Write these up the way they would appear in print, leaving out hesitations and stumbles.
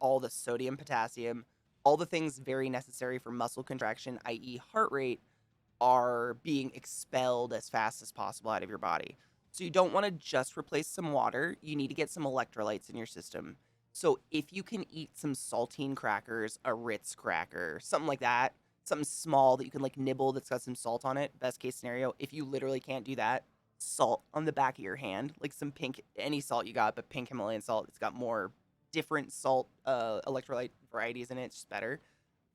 all the sodium, potassium, all the things very necessary for muscle contraction, i.e. heart rate, are being expelled as fast as possible out of your body. So you don't want to just replace some water. You need to get some electrolytes in your system. So if you can eat some saltine crackers, a Ritz cracker, something like that, something small that you can like nibble that's got some salt on it, best case scenario. If you literally can't do that, salt on the back of your hand, like some pink, any salt you got, but pink Himalayan salt. It's got more different salt electrolyte varieties in it. It's just better.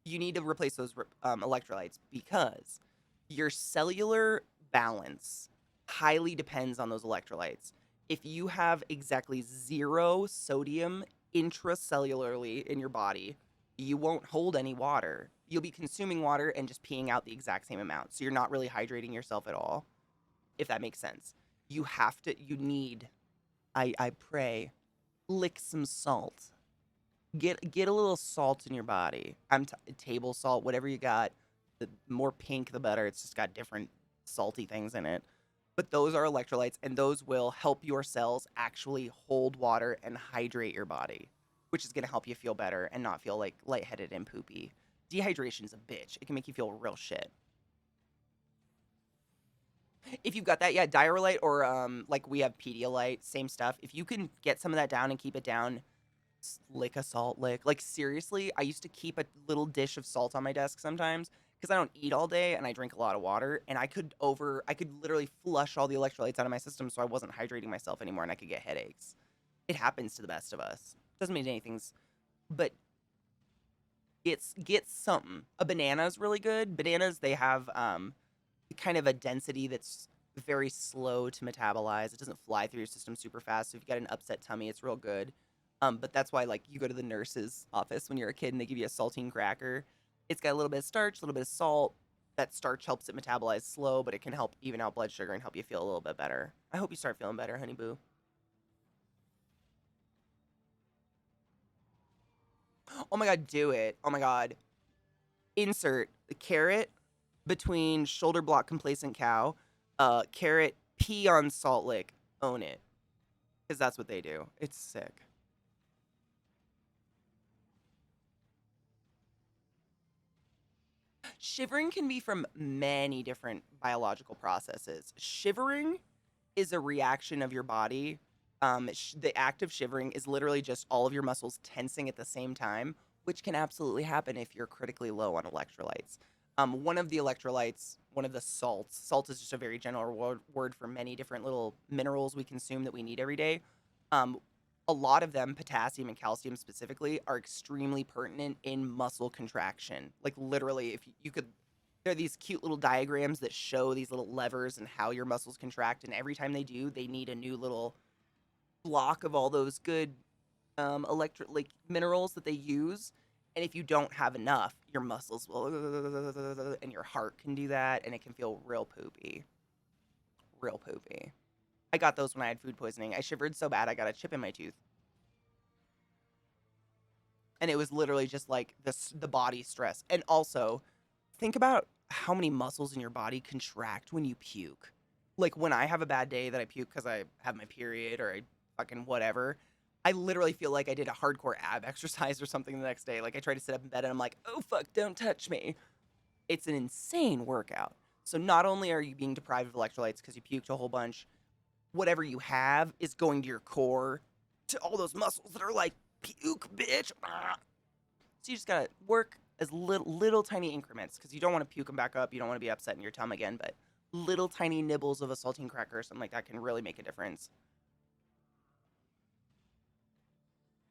You need to replace those electrolytes because your cellular balance highly depends on those electrolytes. If you have exactly 0 sodium intracellularly in your body, you won't hold any water. You'll be consuming water and just peeing out the exact same amount. So you're not really hydrating yourself at all, if that makes sense. You need, I pray, lick some salt. Get a little salt in your body. Table salt, whatever you got. The more pink, the better. It's just got different salty things in it. But those are electrolytes, and those will help your cells actually hold water and hydrate your body, which is going to help you feel better and not feel like lightheaded and poopy. Dehydration's a bitch. It can make you feel real shit. If you've got that, yeah, Diarrhelite or like we have Pedialyte, same stuff. If you can get some of that down and keep it down, lick a salt lick. Like seriously, I used to keep a little dish of salt on my desk sometimes because I don't eat all day and I drink a lot of water, and I could literally flush all the electrolytes out of my system so I wasn't hydrating myself anymore and I could get headaches. It happens to the best of us. Doesn't mean anything's, but get something. A banana is really good. Bananas, they have kind of a density that's very slow to metabolize. It doesn't fly through your system super fast. So if you got an upset tummy, it's real good. But that's why like you go to the nurse's office when you're a kid and they give you a saltine cracker. It's got a little bit of starch, a little bit of salt. That starch helps it metabolize slow, but it can help even out blood sugar and help you feel a little bit better. I hope you start feeling better, honey boo. Oh my god, do it. Oh my god. Insert the carrot between shoulder block complacent cow, carrot pee on salt lick. Own it. Because that's what they do. It's sick. Shivering can be from many different biological processes. Shivering is a reaction of your body. The act of shivering is literally just all of your muscles tensing at the same time, which can absolutely happen if you're critically low on electrolytes. One of the electrolytes, one of the salts, salt is just a very general word for many different little minerals we consume that we need every day. Um, a lot of them, potassium and calcium specifically, are extremely pertinent in muscle contraction. Like literally, if you could, there are these cute little diagrams that show these little levers and how your muscles contract, and every time they do, they need a new little block of all those good like minerals that they use. And if you don't have enough, your muscles will, and your heart can do that, and it can feel real poopy, real poopy. I got those when I had food poisoning. I shivered so bad I got a chip in my tooth. And it was literally just like the body stress. And also, think about how many muscles in your body contract when you puke. Like when I have a bad day that I puke because I have my period or I fucking whatever, I literally feel like I did a hardcore ab exercise or something the next day. Like I try to sit up in bed and I'm like, oh fuck, don't touch me. It's an insane workout. So not only are you being deprived of electrolytes because you puked a whole bunch, whatever you have is going to your core, to all those muscles that are like, puke, bitch. So you just gotta work as little tiny increments because you don't want to puke them back up. You don't want to be upset in your tum again, but little tiny nibbles of a saltine cracker or something like that can really make a difference.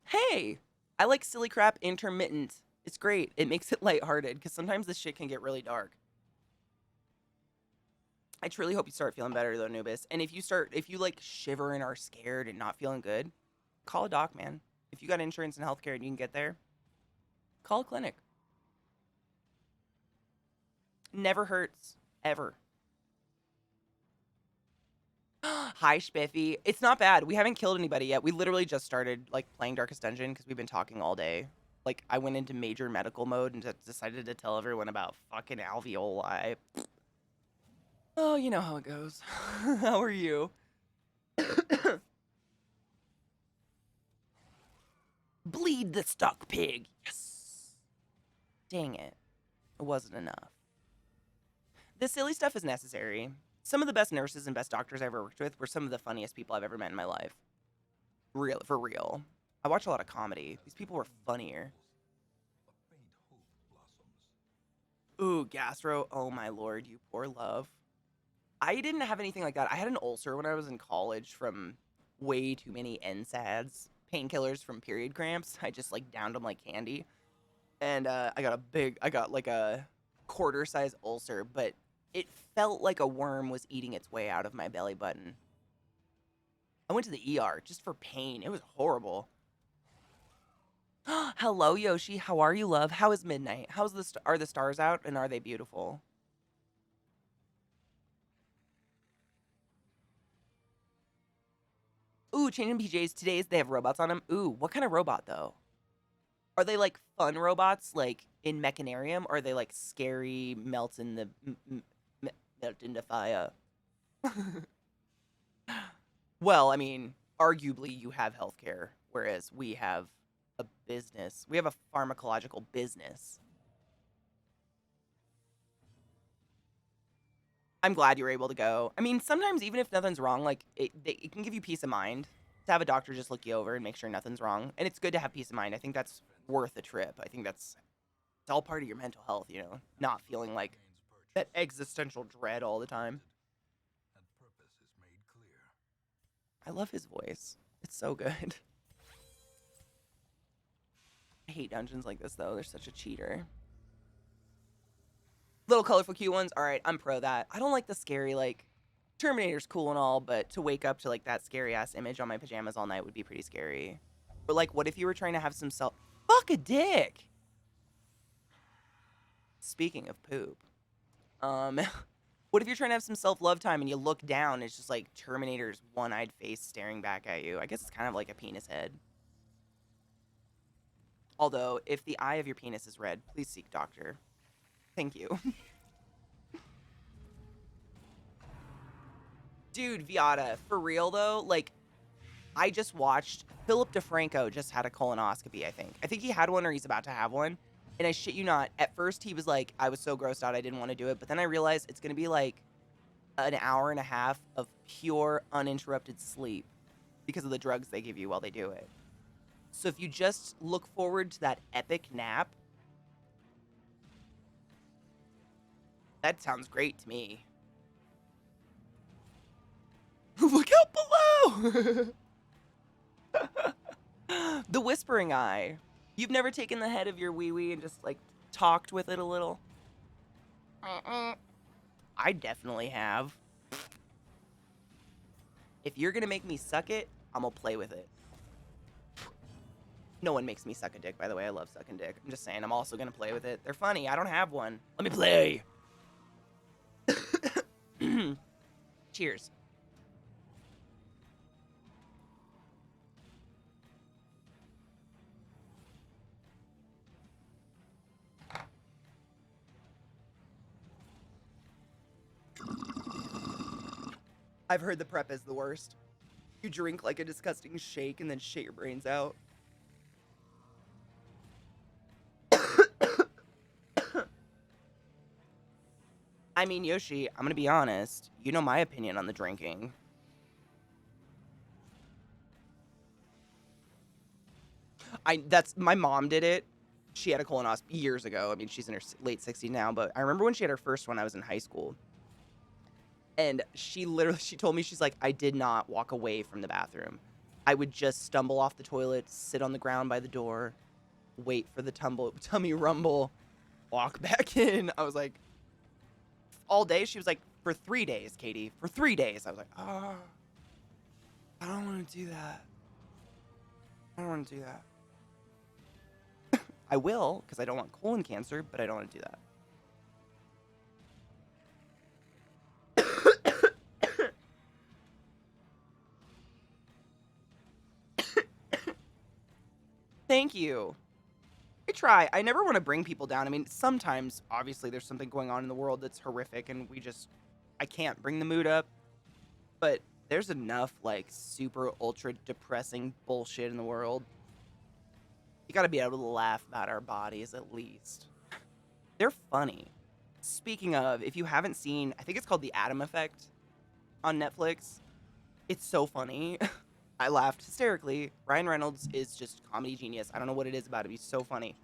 Hey, I like silly crap intermittent. It's great. It makes it lighthearted because sometimes this shit can get really dark. I truly hope you start feeling better though, Nubis. And if you like shiver and are scared and not feeling good, call a doc, man. If you got insurance and healthcare and you can get there, call a clinic. Never hurts, ever. Hi, Spiffy. It's not bad. We haven't killed anybody yet. We literally just started like playing Darkest Dungeon because we've been talking all day. Like I went into major medical mode and decided to tell everyone about fucking alveoli. Oh, you know how it goes. How are you? Bleed the stuck pig. Yes. Dang it. It wasn't enough. This silly stuff is necessary. Some of the best nurses and best doctors I ever worked with were some of the funniest people I've ever met in my life. Real, for real. I watch a lot of comedy. These people were funnier. Ooh, gastro. Oh my lord, you poor love. I didn't have anything like that. I had an ulcer when I was in college from way too many NSAIDs, painkillers from period cramps. I just like downed them like candy. And I got like a quarter size ulcer, but it felt like a worm was eating its way out of my belly button. I went to the ER just for pain. It was horrible. Hello, Yoshi. How are you, love? How is midnight? Are the stars out and are they beautiful? Ooh, changing PJs. Today's they have robots on them. Ooh, what kind of robot though? Are they like fun robots, like in Mechanarium, or are they like scary, melt in the fire? Well, I mean, arguably you have healthcare, whereas we have a business. We have a pharmacological business. I'm glad you were able to go. I mean, sometimes even if nothing's wrong, like it can give you peace of mind to have a doctor just look you over and make sure nothing's wrong. And it's good to have peace of mind. I think that's worth a trip. I think it's all part of your mental health, you know, not feeling like that existential dread all the time. I love his voice. It's so good. I hate dungeons like this though. They're such a cheater. Little colorful cute ones. All right, I'm pro that. I don't like the scary like Terminator's cool and all, but to wake up to like that scary ass image on my pajamas all night would be pretty scary. Or like, what if you were trying to have some self? Fuck a dick. Speaking of poop, um, what if you're trying to have some self-love time and you look down, and it's just like Terminator's one-eyed face staring back at you? I guess it's kind of like a penis head. Although, if the eye of your penis is red, please seek doctor. Thank you. Dude, Viata, for real though, like, I just watched Philip DeFranco just had a colonoscopy, I think. I think he had one or he's about to have one. And I shit you not, at first he was like, I was so grossed out I didn't want to do it. But then I realized it's going to be like an hour and a half of pure uninterrupted sleep because of the drugs they give you while they do it. So if you just look forward to that epic nap, that sounds great to me. Look out below! The whispering eye. You've never taken the head of your wee-wee and just, like, talked with it a little? I definitely have. If you're gonna make me suck it, I'm gonna play with it. No one makes me suck a dick, by the way. I love sucking dick. I'm just saying, I'm also gonna play with it. They're funny. I don't have one. Let me play. Cheers. I've heard the prep is the worst. You drink like a disgusting shake and then shit your brains out. I mean, Yoshi, I'm gonna be honest. You know my opinion on the drinking. That's my mom did it. She had a colonoscopy years ago. I mean, she's in her late 60s now, but I remember when she had her first one, I was in high school. And she told me, she's like, I did not walk away from the bathroom. I would just stumble off the toilet, sit on the ground by the door, wait for the tummy rumble, walk back in. I was like, all day. She was like, for 3 days, Katie, for 3 days. I was like, oh, I don't want to do that. I don't want to do that. I will, because I don't want colon cancer, but I don't want to do that. Thank you. I try. I never want to bring people down. I mean, sometimes, obviously, there's something going on in the world that's horrific, and I can't bring the mood up. But there's enough, like, super ultra depressing bullshit in the world. You gotta be able to laugh about our bodies at least. They're funny. Speaking of, if you haven't seen, I think it's called The Adam Effect on Netflix. It's so funny. I laughed hysterically. Ryan Reynolds is just comedy genius. I don't know what it is about him. He's so funny.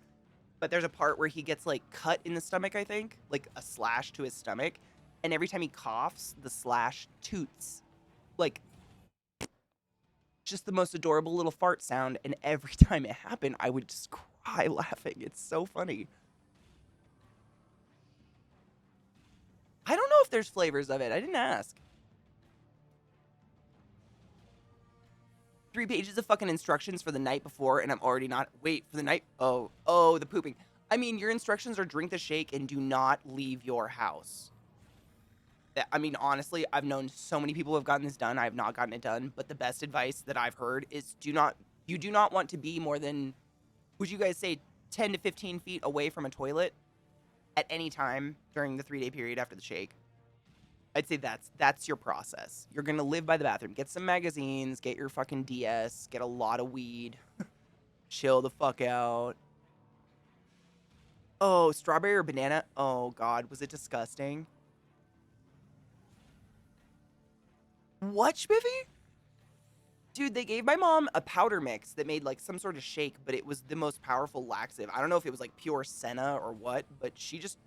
But there's a part where he gets like cut in the stomach, I think, like a slash to his stomach, and every time he coughs, the slash toots. Like just the most adorable little fart sound, and every time it happened, I would just cry laughing. It's so funny. I don't know if there's flavors of it. I didn't ask. 3 pages of fucking instructions for the night before, and I'm already not. Wait, for the night? Oh, the pooping. I mean, your instructions are drink the shake and do not leave your house. I mean, honestly, I've known so many people who have gotten this done. I have not gotten it done, but the best advice that I've heard is you do not want to be more than, would you guys say 10 to 15 feet away from a toilet at any time during the 3-day period after the shake. I'd say that's your process. You're gonna live by the bathroom. Get some magazines, get your fucking DS, get a lot of weed, chill the fuck out. Oh, strawberry or banana? Oh god, was it disgusting? What, Spiffy? Dude, they gave my mom a powder mix that made like some sort of shake, but it was the most powerful laxative. I don't know if it was like pure senna or what, but she just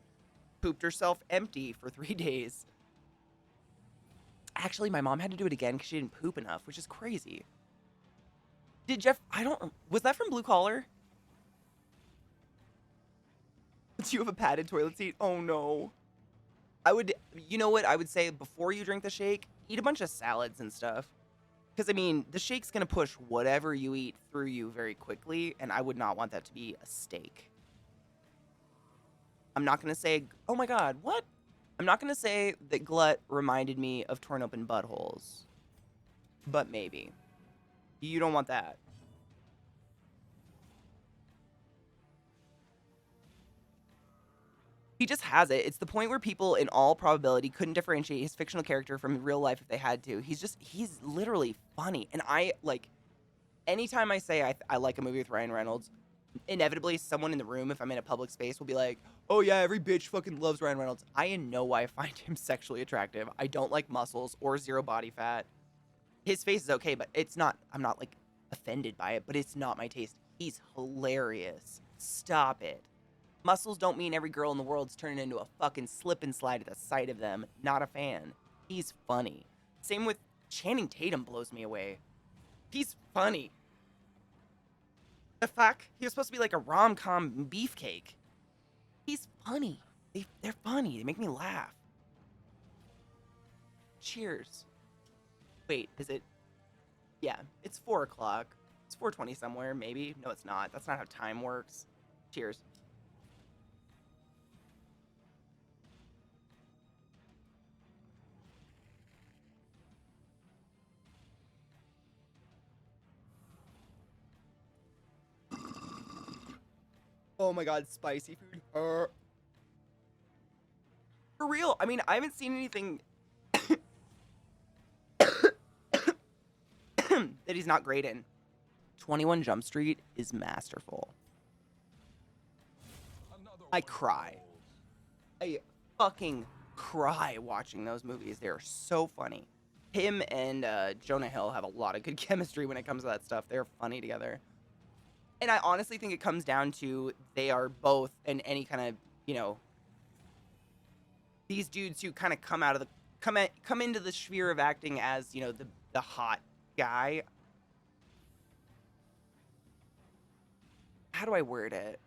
pooped herself empty for 3 days. Actually, my mom had to do it again because she didn't poop enough, which is crazy. Did Jeff, was that from Blue Collar? Do you have a padded toilet seat? Oh no. You know what I would say before you drink the shake? Eat a bunch of salads and stuff. Because, I mean, the shake's going to push whatever you eat through you very quickly, and I would not want that to be a steak. I'm not going to say, oh my god, what? I'm not going to say that glut reminded me of torn open buttholes. But maybe. You don't want that. He just has it. It's the point where people, in all probability, couldn't differentiate his fictional character from real life if they had to. He's literally funny. And anytime I say I like a movie with Ryan Reynolds, inevitably someone in the room, if I'm in a public space, will be like, oh yeah, every bitch fucking loves Ryan Reynolds. I in no way find him sexually attractive. I don't like muscles or zero body fat. His face is okay, but I'm not like offended by it, but it's not my taste. He's hilarious. Stop it. Muscles don't mean every girl in the world's turning into a fucking slip and slide at the sight of them. Not a fan. He's funny. Same with Channing Tatum blows me away. He's funny. The fuck? He was supposed to be like a rom-com beefcake. He's funny. They're funny. They make me laugh. Cheers. Wait, is it? Yeah, it's 4 o'clock. It's 4:20 somewhere, maybe. No, it's not. That's not how time works. Cheers. Oh my god, spicy food. For real. I mean, I haven't seen anything that he's not great in. 21 Jump Street is masterful. I cry. I fucking cry watching those movies. They're so funny. Him and Jonah Hill have a lot of good chemistry when it comes to that stuff. They're funny together. And I honestly think it comes down to they are both in any kind of, these dudes who kind of come into the sphere of acting as, the hot guy. How do I word it?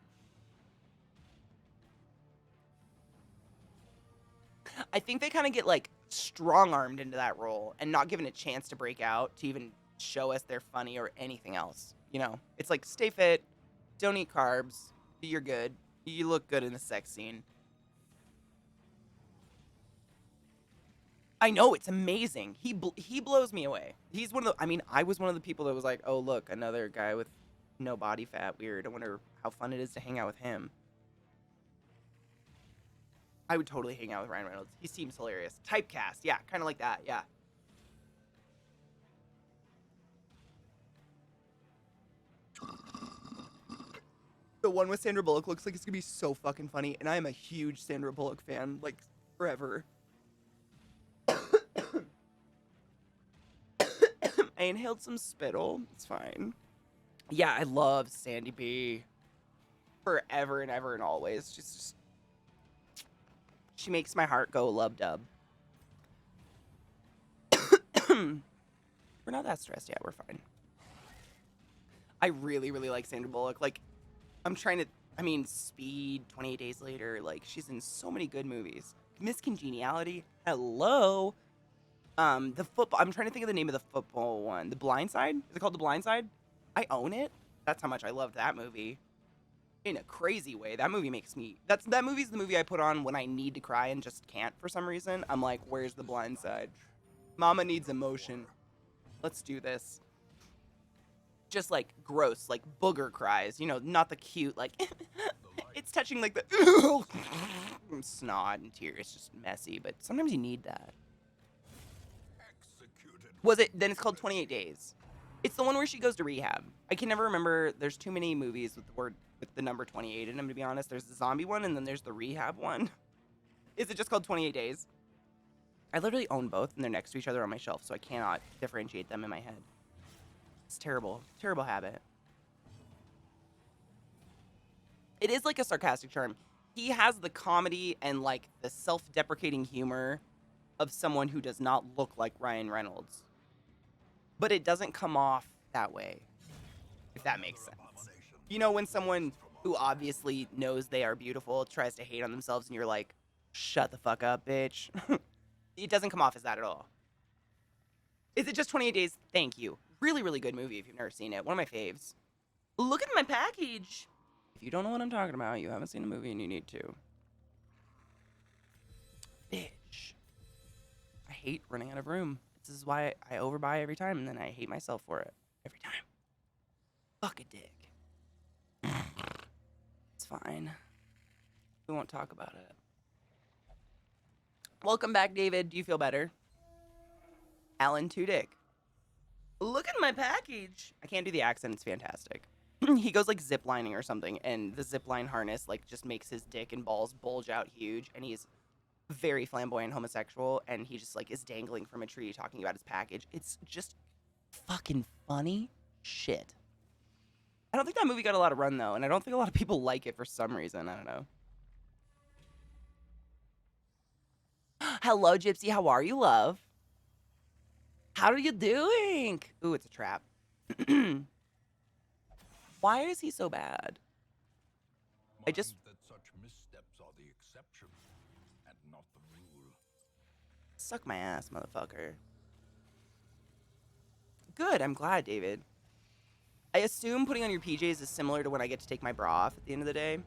I think they kind of get like strong-armed into that role and not given a chance to break out to even show us they're funny or anything else. It's like stay fit, don't eat carbs, you're good. You look good in the sex scene. I know, it's amazing. He blows me away. He's one of the. I mean, I was one of the people that was like, oh look, another guy with no body fat. Weird. I wonder how fun it is to hang out with him. I would totally hang out with Ryan Reynolds. He seems hilarious. Typecast, yeah, kind of like that, yeah. The one with Sandra Bullock looks like it's gonna be so fucking funny, and I am a huge Sandra Bullock fan, like, forever. I inhaled some spittle. It's fine. Yeah, I love Sandy B. Forever and ever and always. Just she makes my heart go lub-dub. We're not that stressed yet. We're fine. I really, really like Sandra Bullock. Like, I'm trying to... I mean, Speed, 28 Days Later. Like, she's in so many good movies. Miss Congeniality. Hello. The football... I'm trying to think of the name of the football one. The Blind Side? Is it called The Blind Side? I own it. That's how much I loved that movie. In a crazy way. That movie makes me... That movie's the movie I put on when I need to cry and just can't for some reason. I'm like, where's The Blind Side? Mama needs emotion. Let's do this. Just like gross, like booger cries. You know, not the cute, like... It's touching like the... snot and tears. It's just messy, but sometimes you need that. Was it... Then it's called 28 Days. It's the one where she goes to rehab. I can never remember. There's too many movies with the word... with the number 28 in them, to be honest. There's the zombie one, and then there's the rehab one. Is it just called 28 Days? I literally own both, and they're next to each other on my shelf, so I cannot differentiate them in my head. It's terrible. Terrible habit. It is like a sarcastic charm. He has the comedy and, like, the self-deprecating humor of someone who does not look like Ryan Reynolds. But it doesn't come off that way, if that makes sense. You know, when someone who obviously knows they are beautiful tries to hate on themselves and you're like, shut the fuck up, bitch. It doesn't come off as that at all. Is it just 28 Days? Thank you. Really, really good movie if you've never seen it. One of my faves. Look at my package. If you don't know what I'm talking about, you haven't seen a movie and you need to. Bitch. I hate running out of room. This is why I overbuy every time and then I hate myself for it. Every time. Fuck a dick. It's fine. We won't talk about it. Welcome back, David. Do you feel better? Alan Tudyk. Look at my package. I can't do the accent. It's fantastic. He goes like ziplining or something, and the zipline harness like just makes his dick and balls bulge out huge, and he's very flamboyant homosexual, and he just like is dangling from a tree talking about his package. It's just fucking funny shit. I don't think that movie got a lot of run, though, and I don't think a lot of people like it for some reason. I don't know. Hello, Gypsy. How are you, love? How are you doing? Ooh, it's a trap. Why is he so bad? I just... that such missteps are the exception and not the rule. Suck my ass, motherfucker. Good, I'm glad, David. I assume putting on your PJs is similar to when I get to take my bra off at the end of the day.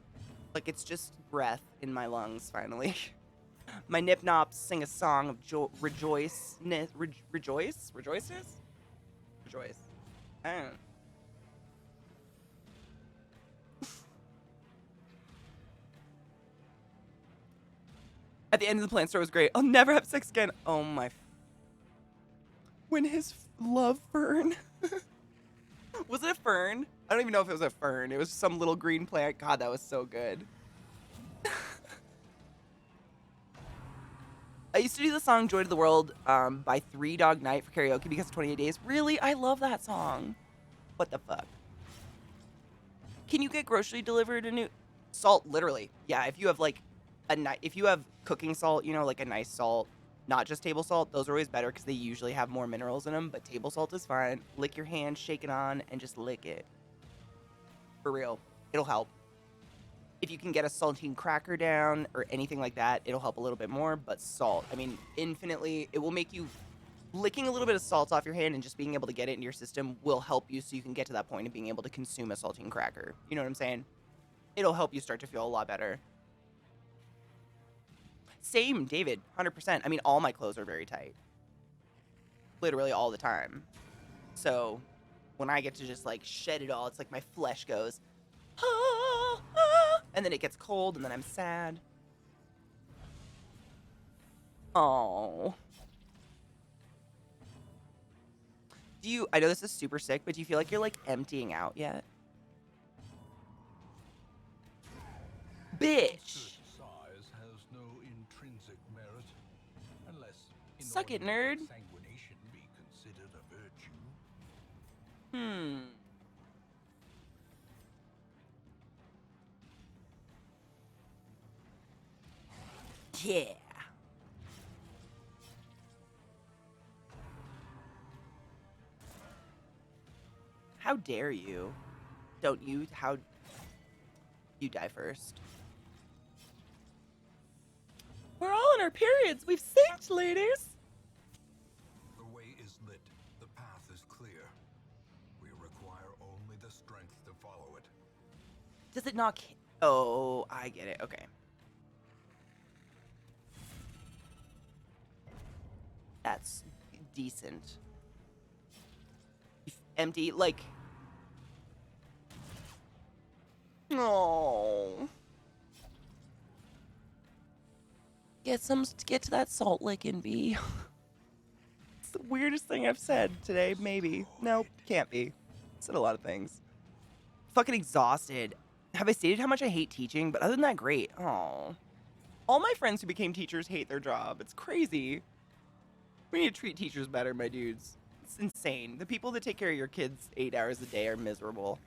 Like, it's just breath in my lungs, finally. My nip-nops sing a song of rejoiceness? Rejoiceness? Rejoice. I don't know. At the end of the plant store was great. I'll never have sex again. Oh my... When his love fern... Was it a fern? I don't even know if it was a fern. It was some little green plant. God, that was so good. I used to do the song Joy to the World by Three Dog Night for karaoke because of 28 Days. Really? I love that song. What the fuck? Can you get grocery delivered a new... Salt, literally. Yeah, if you have like if you have cooking salt, you know, like a nice salt, not just table salt, those are always better because they usually have more minerals in them, but table salt is fine. Lick your hand, shake it on, and just lick it. For real. It'll help. If you can get a saltine cracker down or anything like that, it'll help a little bit more, but salt, I mean, infinitely, it will make you... Licking a little bit of salt off your hand and just being able to get it into your system will help you so you can get to that point of being able to consume a saltine cracker. You know what I'm saying? It'll help you start to feel a lot better. Same, David, 100%. I mean, all my clothes are very tight. Literally all the time. So, when I get to just, like, shed it all, it's like my flesh goes, ah, ah, and then it gets cold, and then I'm sad. Oh. I know this is super sick, but do you feel like you're, like, emptying out yet? bitch. Absurd size has no intrinsic merit, unless Suck it, nerd. inordinate sanguination be considered a virtue. Hmm. Yeah. How dare you? Don't you? How you die first? We're all on our periods. We've synced, ladies. The way is lit. The path is clear. We require only the strength to follow it. Does it not? Oh, I get it. Okay. That's decent. Empty, like. Oh. Get to that salt lick and be. It's the weirdest thing I've said today. Maybe. Nope, can't be. Said a lot of things. Fucking exhausted. Have I stated how much I hate teaching? But other than that, great. Oh. All my friends who became teachers hate their job. It's crazy. We need to treat teachers better, my dudes. It's insane. The people that take care of your kids 8 hours a day are miserable.